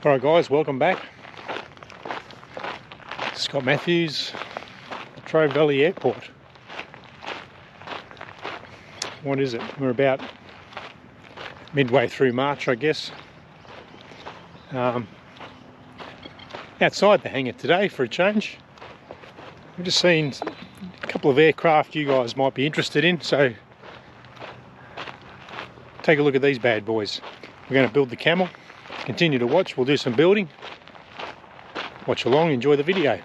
Alright guys, welcome back. Scott Matthews, Latrobe Valley Airport. What is it? We're about midway through March, I guess. Outside the hangar today for a change. We've just seen a couple of aircraft you guys might be interested in, so take a look at these bad boys. We're going to build the Camel. Continue to watch, we'll do some building. Watch along, enjoy the video.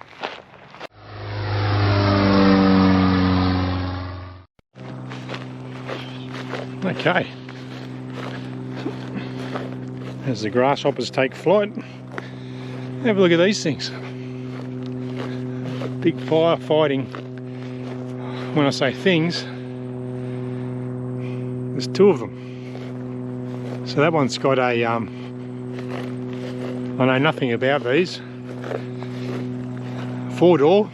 Okay. As the grasshoppers take flight, have a look at these things. Big firefighting. When I say things, there's two of them. So that one's got a I know nothing about these. 4-door.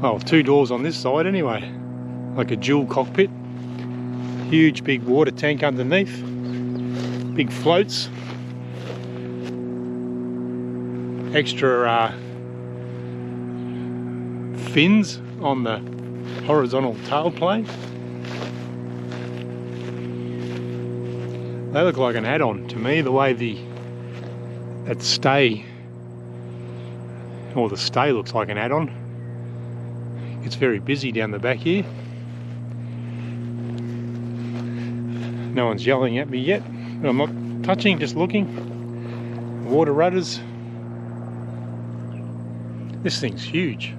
Oh, 2 doors on this side anyway. Like a dual cockpit. Huge big water tank underneath. Big floats. Extra fins on the horizontal tailplane. They look like an add-on to me, the way that stay, or the stay looks like an add-on. It's very busy down the back here. No one's yelling at me yet, but I'm not touching, just looking. Water rudders. This thing's huge.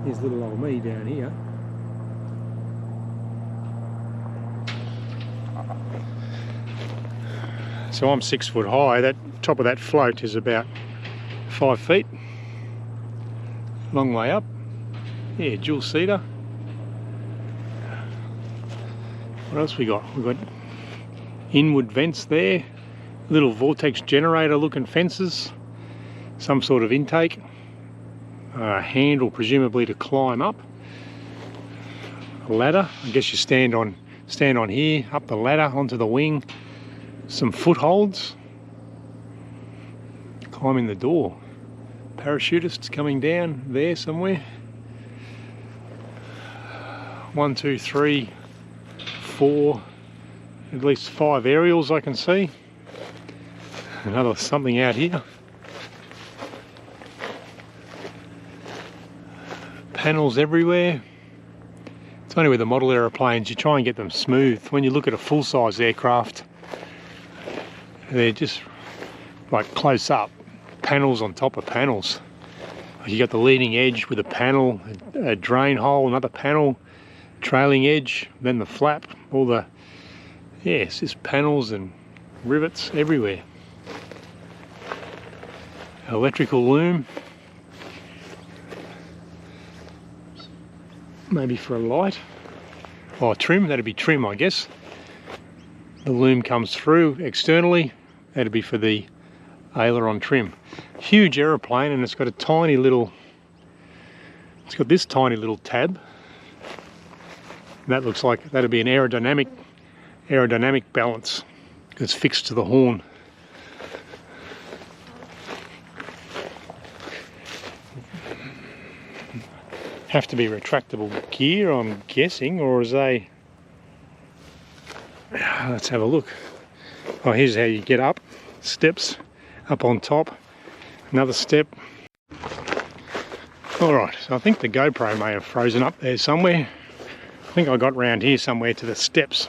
Here's little old me down here. So I'm 6 foot high. That top of that float is about 5 feet. Long way up. Yeah, dual seater. What else we got? We've got inward vents there. Little vortex generator looking fences. Some sort of intake. A handle presumably to climb up. A ladder. I guess you stand on here, up the ladder onto the wing. Some footholds. Climbing the door. Parachutists coming down there somewhere. 1, 2, 3, 4, at least 5 aerials I can see. Another something out here. Panels everywhere. It's only with the model aeroplanes you try and get them smooth. When you look at a full-size aircraft, they're just like close up, panels on top of panels. You got the leading edge with a panel, a drain hole, another panel, trailing edge, then the flap, all the, yeah, it's just panels and rivets everywhere. Electrical loom, maybe for a light, or trim, that'd be trim I guess. The loom comes through externally, that'd be for the aileron trim. Huge aeroplane, and it's got a tiny little, it's got this tiny little tab. That looks like that'd be an aerodynamic balance. It's fixed to the horn. Have to be retractable gear, I'm guessing, or is they? Let's have a look. Oh, here's how you get up. Steps up on top. Another step. Alright, so I think the GoPro may have frozen up there somewhere. I think I got round here somewhere to the steps.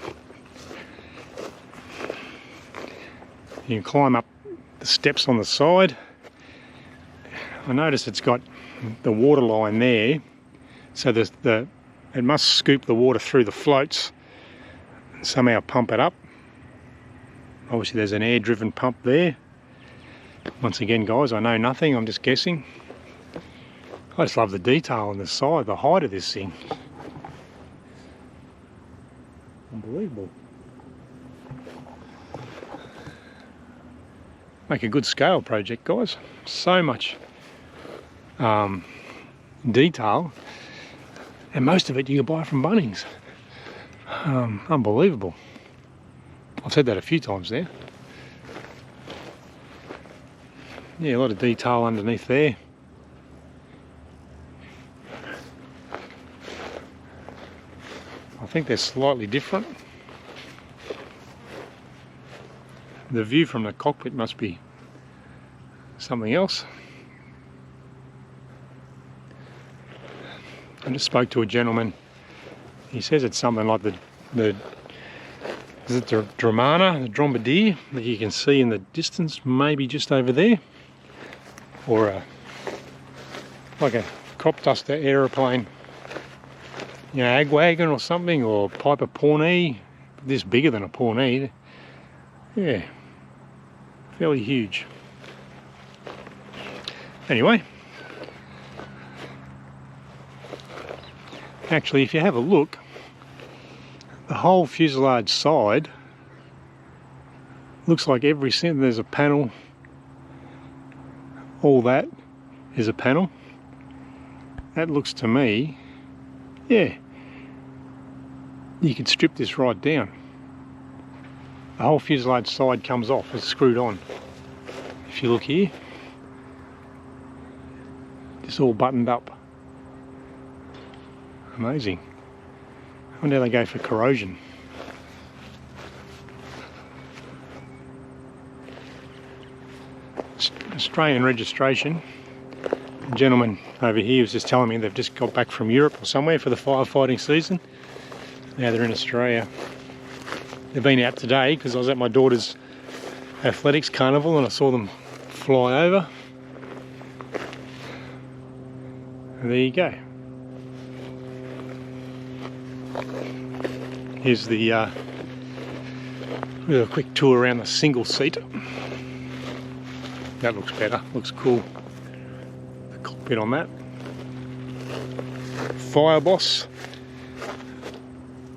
You can climb up the steps on the side. I notice it's got the water line there. So it must scoop the water through the floats and somehow pump it up. Obviously there's an air-driven pump there. Once again guys, I know nothing, I'm just guessing. I just love the detail on the side, the height of this thing. Unbelievable. Make a good scale project guys. So much detail. And most of it you can buy from Bunnings. Unbelievable. I've said that a few times there. Yeah, a lot of detail underneath there. I think they're slightly different. The view from the cockpit must be something else. I just spoke to a gentleman. He says it's something like the is it the Dramana, the Drombardier that you can see in the distance, maybe just over there, or like a crop duster aeroplane, you know, Agwagon or something, or Piper Pawnee, this bigger than a Pawnee. Yeah, fairly huge. Anyway, actually, if you have a look, the whole fuselage side looks like every center there's a panel. All that is a panel. That looks to me, yeah, you could strip this right down. The whole fuselage side comes off, it's screwed on. If you look here, it's all buttoned up. Amazing. I wonder how they go for corrosion. Australian registration. The gentleman over here was just telling me they've just got back from Europe or somewhere for the firefighting season. Now they're in Australia. They've been out today because I was at my daughter's athletics carnival and I saw them fly over. And there you go. Here's the a quick tour around the single seat. That looks better, looks cool. The cockpit on that. Fireboss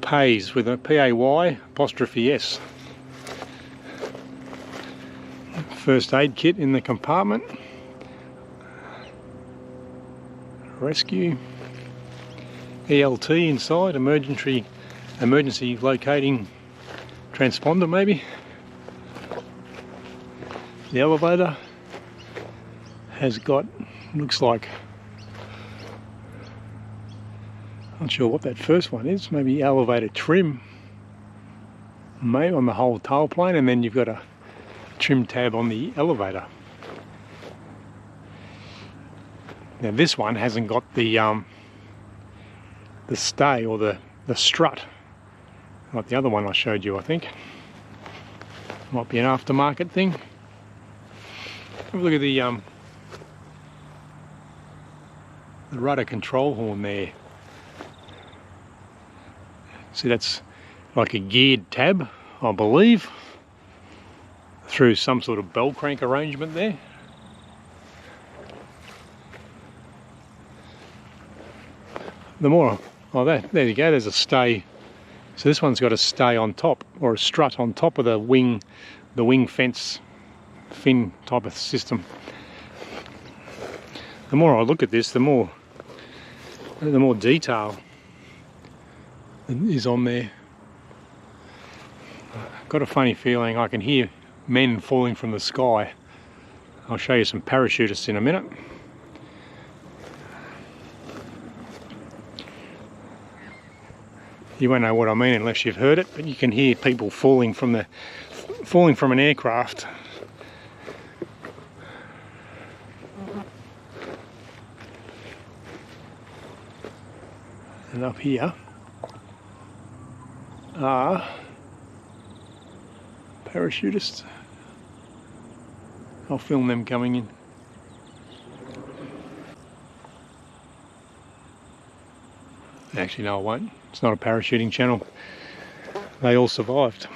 pays with a P-A-Y apostrophe S. First aid kit in the compartment. Rescue. ELT inside, emergency locating transponder maybe. The elevator has got, looks like, not sure what that first one is, maybe elevator trim, maybe on the whole tailplane, and then you've got a trim tab on the elevator. Now this one hasn't got the stay or the strut like the other one I showed you, I think. Might be an aftermarket thing. Have a look at the rudder control horn there. See, that's like a geared tab, I believe, through some sort of bell crank arrangement there. The more, oh, there you go, there's a stay. So this one's got a stay on top, or a strut on top of the wing fence fin type of system. The more I look at this, the more detail is on there. I've got a funny feeling I can hear men falling from the sky. I'll show you some parachutists in a minute. You won't know what I mean unless you've heard it, but you can hear people falling from an aircraft. And up here are parachutists. I'll film them coming in. Actually, no, I won't. It's not a parachuting channel. They all survived.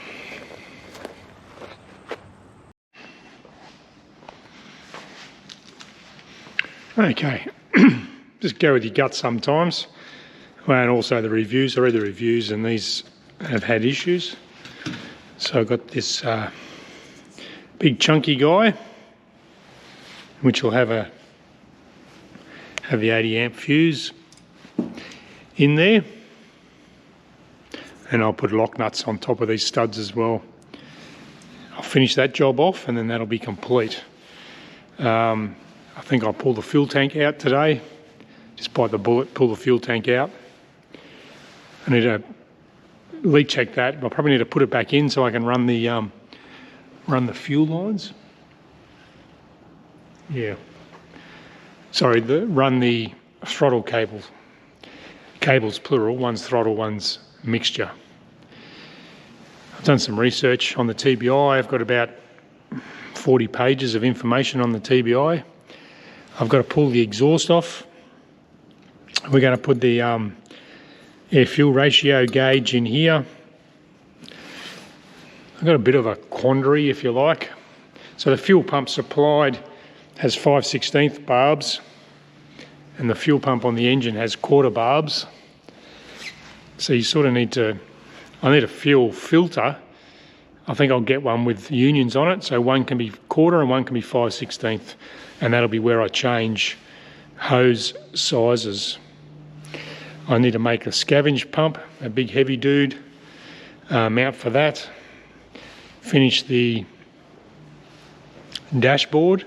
Okay, just go with your gut sometimes. Well, and also the reviews. I read the reviews and these have had issues. So I've got this big chunky guy, which will have the 80 amp fuse in there, and I'll put lock nuts on top of these studs as well. I'll finish that job off and then that'll be complete. I think I'll pull the fuel tank out today. Just bite the bullet, pull the fuel tank out. I need to leak check that. I'll probably need to put it back in so I can run the fuel lines. Yeah. Sorry, run the throttle cables. Cables plural, one's throttle, one's mixture. I've done some research on the TBI. I've got about 40 pages of information on the TBI. I've got to pull the exhaust off. We're going to put the air fuel ratio gauge in here. I've got a bit of a quandary, if you like. So the fuel pump supplied has 5/16 barbs, and the fuel pump on the engine has 1/4 barbs. So you sort of I need a fuel filter. I think I'll get one with unions on it, so one can be 1/4 and one can be 5/16, and that'll be where I change hose sizes. I need to make a scavenge pump, a big heavy dude, mount for that. Finish the dashboard,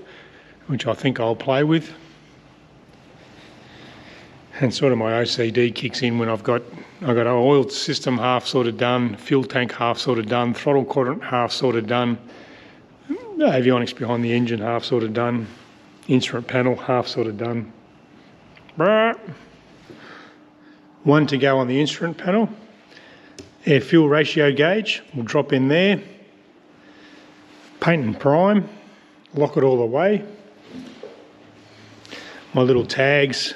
which I think I'll play with. And sort of my OCD kicks in when I've got an oil system half sort of done, fuel tank half sort of done, throttle quadrant half sort of done, avionics behind the engine half sort of done, instrument panel half sort of done. One to go on the instrument panel. Air fuel ratio gauge will drop in there. Paint and prime, lock it all away. My little tags,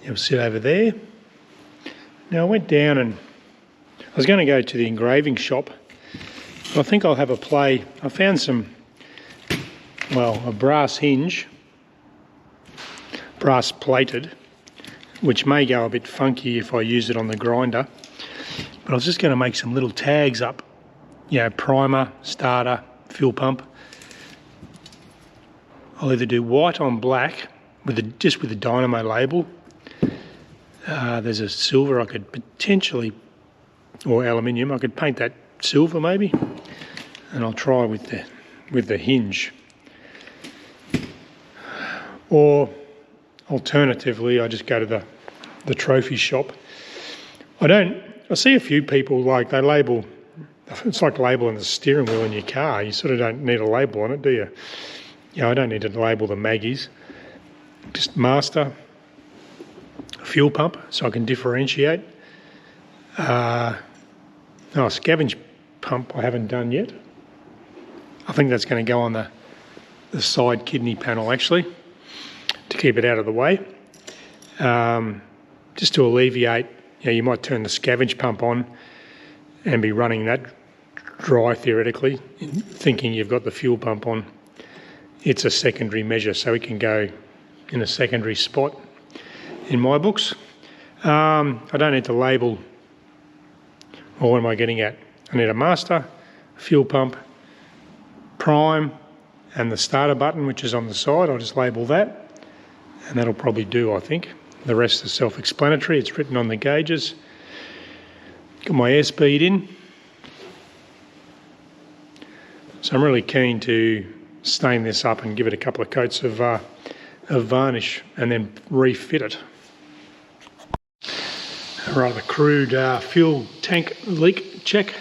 you'll sit over there. Now I went down and I was going to go to the engraving shop. I think I'll have a play. I found a brass hinge, brass plated, which may go a bit funky if I use it on the grinder. But I was just going to make some little tags up, primer, starter, fuel pump. I'll either do white on black just with the dynamo label. There's a silver I could potentially, or aluminium, I could paint that silver maybe, and I'll try with the hinge. Or alternatively, I just go to the trophy shop. I see a few people they label, it's like labeling the steering wheel in your car. You sort of don't need a label on it, do you? I don't need to label the Maggies. Just master, fuel pump, so I can differentiate. Scavenge pump I haven't done yet. I think that's going to go on the side kidney panel actually, to keep it out of the way. Just to alleviate, you might turn the scavenge pump on and be running that dry theoretically, thinking you've got the fuel pump on. It's a secondary measure, so it can go in a secondary spot in my books. I don't need to label, or what am I getting at? I need a master, fuel pump, prime, and the starter button, which is on the side. I'll just label that, and that'll probably do, I think. The rest is self-explanatory. It's written on the gauges. Got my airspeed in. So I'm really keen to stain this up and give it a couple of coats of varnish and then refit it. A rather crude fuel tank leak check.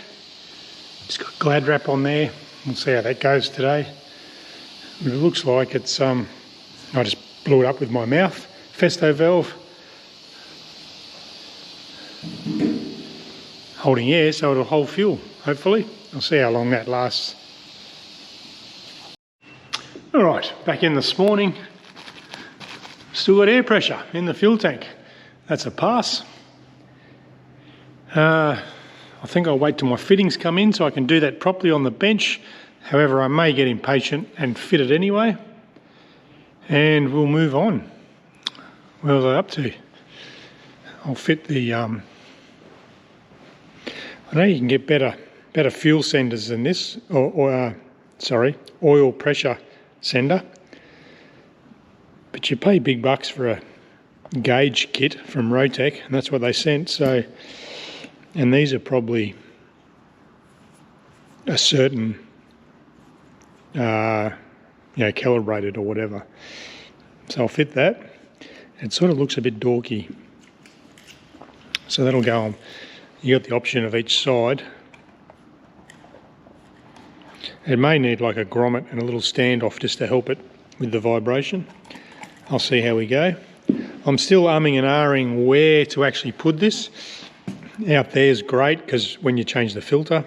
Just got Glad wrap on there. We'll see how that goes today. But it looks like it's, I just blew it up with my mouth. Festo valve. Holding air so it'll hold fuel, hopefully. I'll see how long that lasts. Alright, back in this morning. Still got air pressure in the fuel tank. That's a pass. I think I'll wait till my fittings come in so I can do that properly on the bench. However, I may get impatient and fit it anyway. And we'll move on. Where was I up to? I'll fit the... I know you can get better fuel senders than this, oil pressure sender. But you pay big bucks for a gauge kit from Rotec, and that's what they sent. So, and these are probably a certain calibrated or whatever. So I'll fit that. It sort of looks a bit dorky. So that'll go on. You got the option of each side. It may need like a grommet and a little standoff just to help it with the vibration. I'll see how we go. I'm still umming and ahhing where to actually put this. Out there is great because when you change the filter.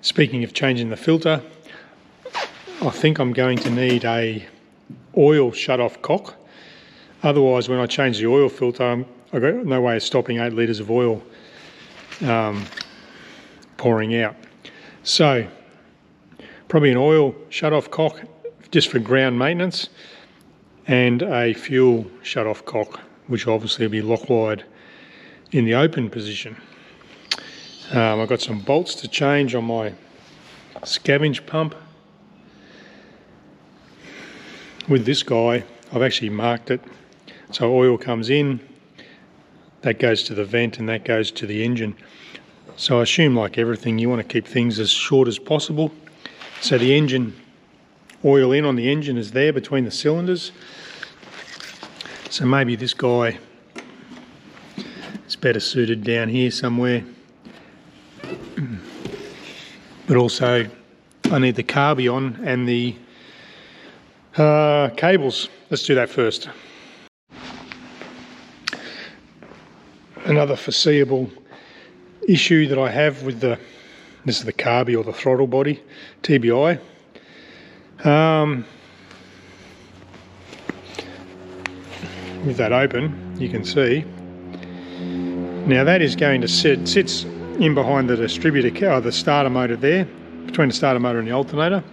Speaking of changing the filter, I think I'm going to need a oil shut-off cock. Otherwise, when I change the oil filter, I've got no way of stopping 8 litres of oil pouring out. So, probably an oil shut-off cock just for ground maintenance, and a fuel shut-off cock, which obviously will be lock-wired in the open position. I've got some bolts to change on my scavenge pump. With this guy, I've actually marked it. So oil comes in, that goes to the vent and that goes to the engine. So I assume, like everything, you want to keep things as short as possible. So the engine, oil in on the engine is there between the cylinders. So maybe this guy is better suited down here somewhere. But also I need the carby on and the cables. Let's do that first. Another foreseeable issue that I have with this is the carby or the throttle body, TBI. With that open, you can see. Now that is going to sits in behind the distributor, or the starter motor there, between the starter motor and the alternator,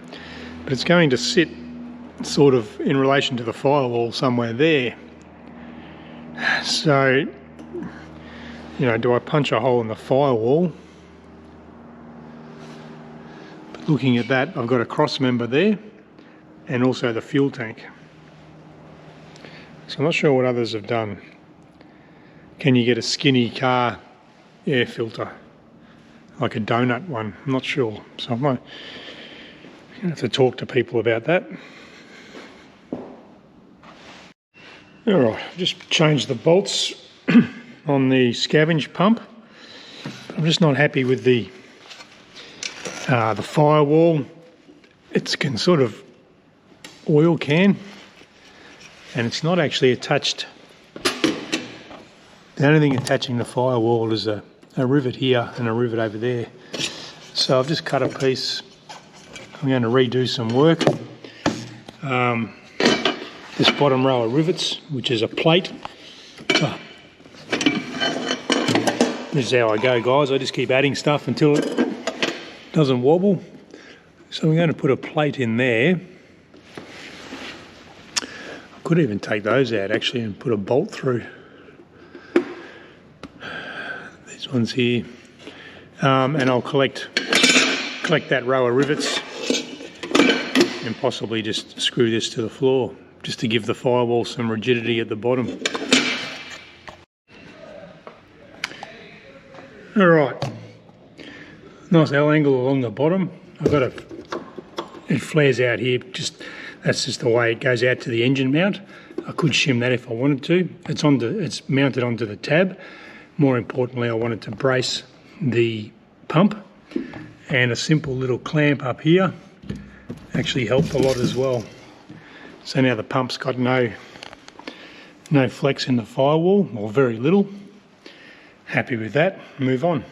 but it's going to sit sort of in relation to the firewall somewhere there. So, do I punch a hole in the firewall? But looking at that, I've got a cross member there and also the fuel tank. So I'm not sure what others have done. Can you get a skinny car air filter? Like a donut one? I'm not sure. So I might have to talk to people about that. Alright, I've just changed the bolts on the scavenge pump. I'm just not happy with the firewall. It's can sort of oil can, and it's not actually attached. The only thing attaching the firewall is a rivet here and a rivet over there. So I've just cut a piece. I'm going to redo some work. This bottom row of rivets, which is a plate. This is how I go, guys. I just keep adding stuff until it doesn't wobble. So I'm going to put a plate in there. I could even take those out actually and put a bolt through. These ones here. And I'll collect that row of rivets and possibly just screw this to the floor, just to give the firewall some rigidity at the bottom. Alright, nice L angle along the bottom. It flares out here, that's just the way it goes out to the engine mount. I could shim that if I wanted to. It's mounted onto the tab. More importantly, I wanted to brace the pump, and a simple little clamp up here actually helped a lot as well. So now the pump's got no flex in the firewall, or very little. Happy with that, move on.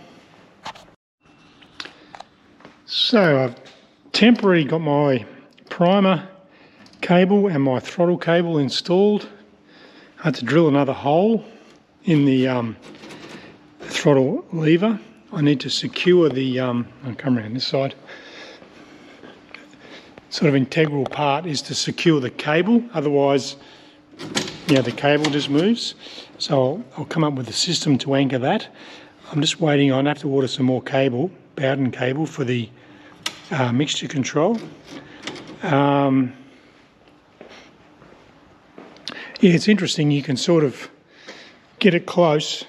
So I've temporarily got my primer cable and my throttle cable installed. I had to drill another hole in the throttle lever. I need to secure the, I'll come around this side. Sort of integral part is to secure the cable, otherwise the cable just moves. So I'll come up with a system to anchor that. I'm just waiting on, I have to order some more cable, Bowden cable for the mixture control. Yeah, it's interesting, you can sort of get it close.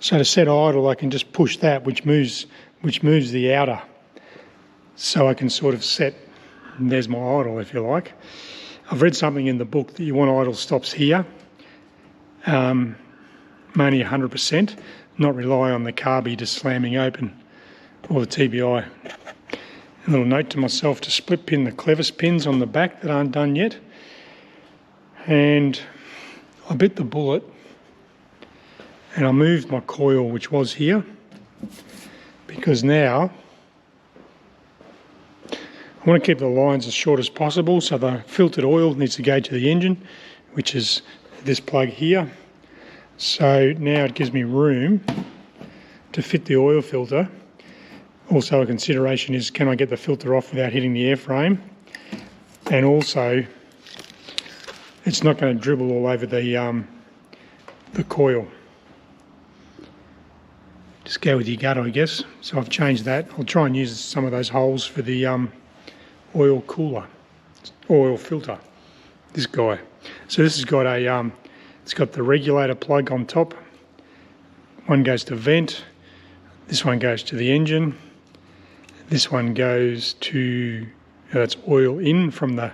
So to set idle, I can just push that, which moves the outer. So I can sort of set And there's my idle, if you like. I've read something in the book that you want idle stops here, mainly 100%, not rely on the carby just slamming open, or the TBI. A little note to myself to split pin the clevis pins on the back that aren't done yet. And I bit the bullet and I moved my coil, which was here, because now I want to keep the lines as short as possible, so the filtered oil needs to go to the engine, which is this plug here. So now it gives me room to fit the oil filter. Also a consideration is, can I get the filter off without hitting the airframe? And also, it's not going to dribble all over the coil. Just go with your gut, I guess. So I've changed that. I'll try and use some of those holes for the oil cooler, oil filter. This guy. So this has got a, it's got the regulator plug on top. One goes to vent. This one goes to the engine. This one goes to, that's oil in from the,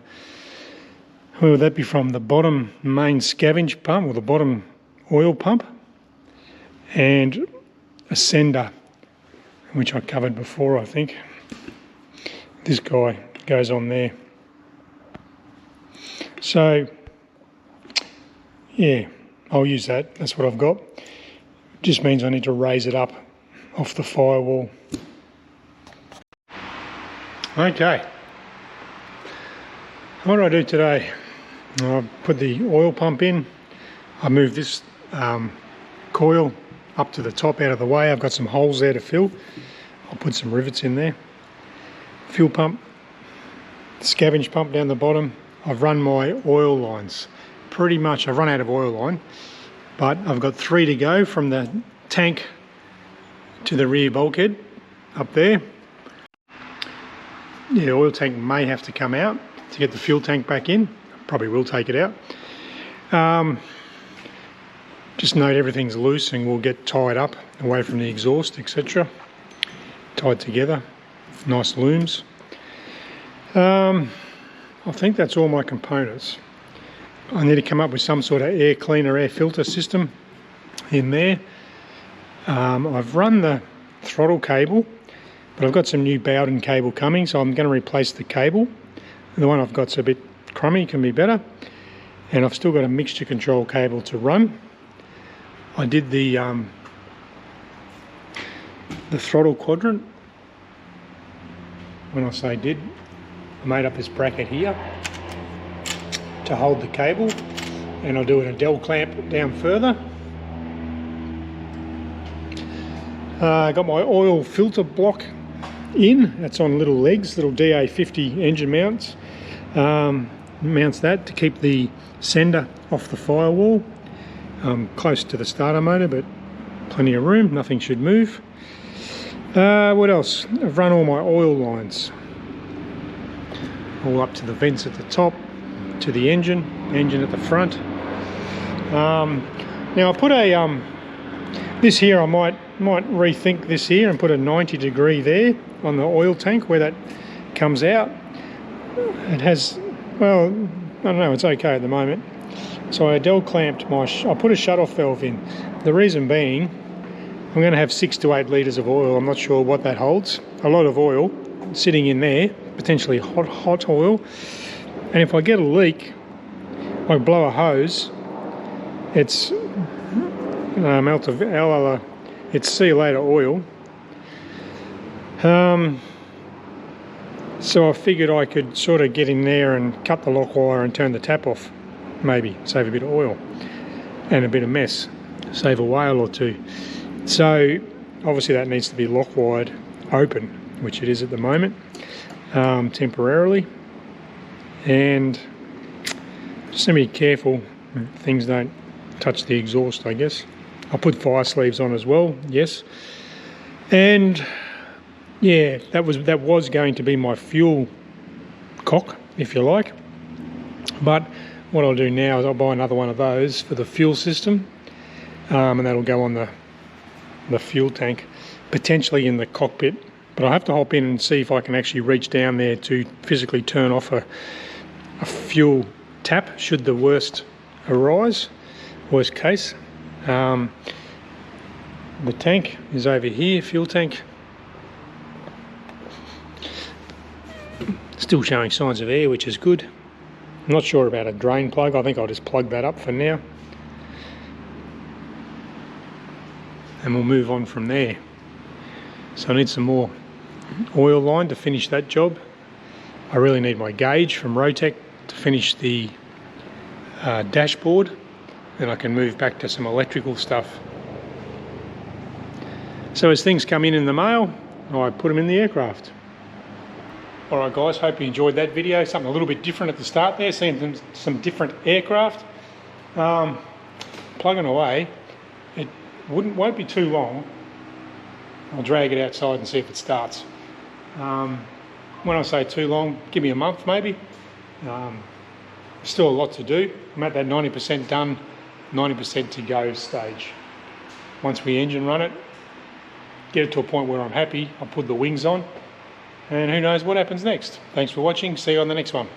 where would that be from? The bottom main scavenge pump, or the bottom oil pump. And a sender, which I covered before, I think. This guy goes on there. So, yeah, I'll use that. That's what I've got. Just means I need to raise it up off the firewall. Okay. What do I do today? I put the oil pump in. I move this coil up to the top out of the way. I've got some holes there to fill. I'll put some rivets in there. Fuel pump, scavenge pump down the bottom. I've run my oil lines. Pretty much, I've run out of oil line, but I've got 3 to go from the tank to the rear bulkhead up there. Yeah, the oil tank may have to come out to get the fuel tank back in. Probably will take it out. Just note everything's loose and will get tied up away from the exhaust, etc. Tied together, nice looms. I think that's all my components. I need to come up with some sort of air cleaner, air filter system in there. I've run the throttle cable, but I've got some new Bowden cable coming, so I'm going to replace the cable. The one I've got's a bit crummy, can be better. And I've still got a mixture control cable to run. I did the throttle quadrant. When I say did, I made up this bracket here to hold the cable, and I'll do an Adele clamp down further. I got my oil filter block in. That's on little legs, little DA50 engine mounts. Mounts that to keep the sender off the firewall. Close to the starter motor, but plenty of room, nothing should move. What else? I've run all my oil lines, all up to the vents at the top, to the engine at the front. Now I put a, this here, I might rethink this here and put a 90 degree there on the oil tank where that comes out. It has, well, I don't know, it's okay at the moment. So I Adele clamped my, I put a shut-off valve in. The reason being, I'm going to have 6 to 8 litres of oil. I'm not sure what that holds. A lot of oil sitting in there, potentially hot oil. And if I get a leak, I blow a hose, it's it's see you later oil. So I figured I could sort of get in there and cut the lock wire and turn the tap off. Maybe save a bit of oil and a bit of mess, save a whale or two. So obviously that needs to be lock wired open, which it is at the moment, temporarily. And just be careful things don't touch the exhaust, I guess. I'll put fire sleeves on as well, yes. And yeah, that was going to be my fuel cock, if you like. But what I'll do now is I'll buy another one of those for the fuel system, and that'll go on the fuel tank, potentially in the cockpit But I'll have to hop in and see if I can actually reach down there to physically turn off a fuel tap should the worst arise, worst case. The tank is over here, fuel tank. Still showing signs of air, which is good. I'm not sure about a drain plug. I think I'll just plug that up for now. And we'll move on from there. So I need some more oil line to finish that job. I really need my gauge from Rotec to finish the dashboard. Then I can move back to some electrical stuff. So as things come in the mail, I put them in the aircraft. Alright guys, hope you enjoyed that video. Something a little bit different at the start there, seeing some different aircraft. Plugging away, it won't be too long. I'll drag it outside and see if it starts. When I say too long, give me a month maybe. Still a lot to do. I'm at that 90% done, 90% to go stage. Once we engine run it, get it to a point where I'm happy, I'll put the wings on. And who knows what happens next. Thanks for watching. See you on the next one.